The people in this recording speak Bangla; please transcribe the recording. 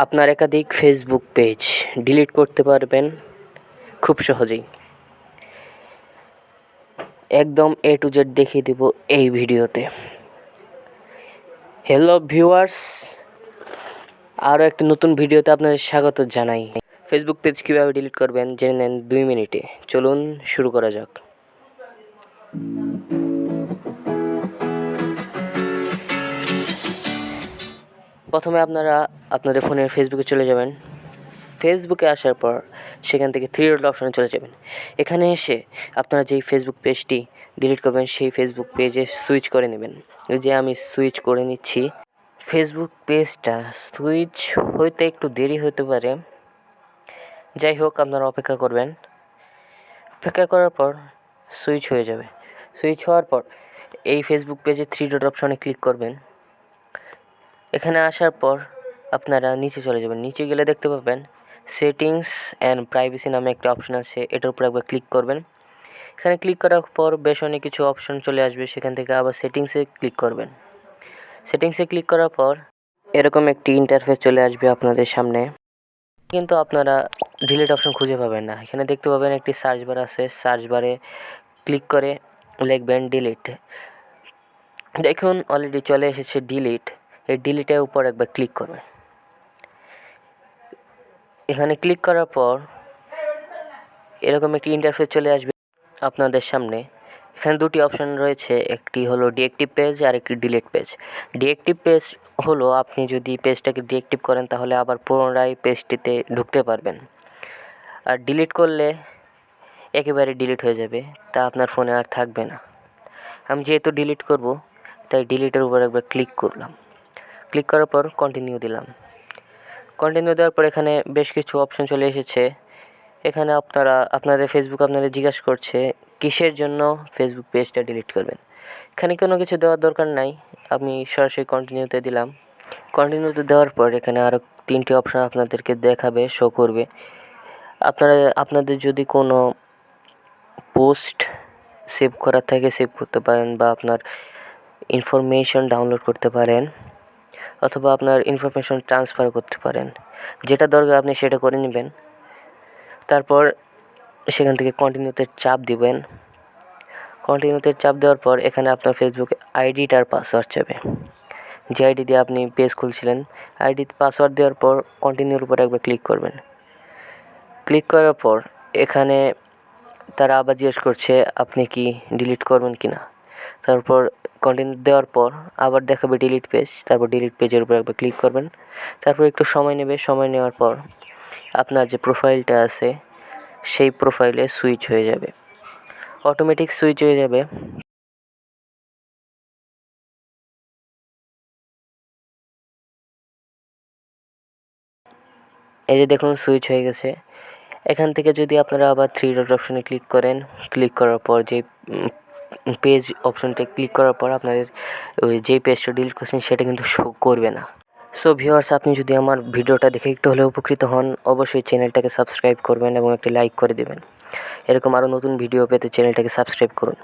আপনার একাধিক ফেসবুক পেজ ডিলিট করতে পারবেন খুব সহজেই। একদম A to Z দেখিয়ে দেব এই ভিডিওতে। হ্যালো ভিউয়ার্স, আরও একটি নতুন ভিডিওতে আপনাদের স্বাগত জানাই। ফেসবুক পেজ কীভাবে ডিলিট করবেন জেনে নেন 2 মিনিটে। চলুন শুরু করা যাক। প্রথমে আপনারা আপনাদের ফোনের ফেসবুকে চলে যাবেন। ফেসবুকে আসার পর সেখান থেকে 3 ডট অপশনে চলে যাবেন। এখানে এসে আপনারা যেই ফেসবুক পেজটি ডিলিট করবেন সেই ফেসবুক পেজে সুইচ করে নেবেন। এই যে আমি সুইচ করে নিচ্ছি। ফেসবুক পেজটা সুইচ হইতে একটু দেরি হতে পারে, যাই হোক আপনারা অপেক্ষা করবেন। অপেক্ষা করার পর সুইচ হয়ে যাবে। সুইচ হওয়ার পর এই ফেসবুক পেজে 3 ডট অপশনে ক্লিক করবেন। এখানে আসার পর আপনারা নিচে চলে যাবেন। নিচে গেলে দেখতে পাবেন সেটিংস অ্যান্ড প্রাইভেসি নামে একটা অপশন আছে, এটার উপর একবার ক্লিক করবেন। এখানে ক্লিক করার পর বেশ অনেক কিছু অপশন চলে আসবে, সেখান থেকে আবার সেটিংসে ক্লিক করবেন। সেটিংসে ক্লিক করার পর এরকম একটি ইন্টারফেস চলে আসবে আপনাদের সামনে, কিন্তু আপনারা ডিলিট অপশন খুঁজে পাবেন না। এখানে দেখতে পাবেন একটি সার্চ বার আছে, সার্চ বারে ক্লিক করে লিখবেন ডিলিট। দেখুন অলরেডি চলে এসেছে ডিলিট। এই ডিলিটের উপর একবার ক্লিক করবেন। এখানে ক্লিক করার পর এরকম একটি ইন্টারফেস চলে আসবে আপনাদের সামনে। এখানে দুটি অপশন রয়েছে, একটি হলো ডিএক্টিভ পেজ আর একটি ডিলিট পেজ। ডিএক্টিভ পেজ হলো আপনি যদি পেজটাকে ডিএক্টিভ করেন তাহলে আবার পুনরায় পেজটিতে ঢুকতে পারবেন, আর ডিলিট করলে একেবারে ডিলিট হয়ে যাবে, তা আপনার ফোনে আর থাকবে না। আমি যেহেতু ডিলিট করব তাই ডিলিটের উপর একবার ক্লিক করলাম। ক্লিক করার পর কন্টিনিউ দিলাম। কন্টিনিউ দেওয়ার পর এখানে বেশ কিছু অপশন চলে এসেছে। এখানে আপনাদের ফেসবুক আপনাদের জিজ্ঞাসা করছে কিসের জন্য ফেসবুক পেজটা ডিলিট করবেন। এখানে কোনো কিছু দেওয়ার দরকার নাই, আমি সরাসরি কন্টিনিউতে দিলাম। কন্টিনিউতে দেওয়ার পর এখানে আরও 3টি অপশন আপনাদেরকে দেখাবে, শো করবে। আপনাদের যদি কোনো পোস্ট সেভ করা থাকে সেভ করতে পারেন, বা আপনার ইনফরমেশন ডাউনলোড করতে পারেন, অথবা আপনার ইনফরমেশন ট্রান্সফার করতে পারেন। যেটা দরকার আপনি সেটা করে নেবেন। তারপর সেখান থেকে কন্টিনিউতে চাপ দিবেন। কন্টিনিউতে চাপ দেওয়ার পর এখানে আপনার ফেসবুক আইডিটার পাসওয়ার্ড চাবে, যে আইডি দিয়ে আপনি পেজ খুলছিলেন। আইডি পাসওয়ার্ড দেওয়ার পর কন্টিনিউর উপর একবার ক্লিক করবেন। ক্লিক করার পর এখানে তারা আবার জিজ্ঞেস করছে আপনি কি ডিলিট করবেন কি না। তারপর কন্টিনিউ দেওয়ার পর আবার দেখাবে ডিলিট পেজ, তারপর ডিলিট পেজের উপর একবার ক্লিক করবেন। তারপর একটু সময় নেবে, সময় নেওয়ার পর আপনার যে প্রোফাইলটা আছে সেই প্রোফাইলে সুইচ হয়ে যাবে, অটোমেটিক সুইচ হয়ে যাবে। এই যে দেখুন সুইচ হয়ে গেছে। এখান থেকে যদি আপনারা আবার 3 ডট অপশনে ক্লিক করেন, ক্লিক করার পর যে পেজ অপশনটা ক্লিক করার পর আপনাদের ওই যে পেজটা ডিলিট করছেন সেটা কিন্তু শো করবে না। সো ভিউয়ার্স, আপনি যদি আমার ভিডিওটা দেখে একটু হলেও উপকৃত হন, অবশ্যই চ্যানেলটাকে সাবস্ক্রাইব করবেন এবং একটি লাইক করে দেবেন। এরকম আরও নতুন ভিডিও পেতে চ্যানেলটাকে সাবস্ক্রাইব করুন।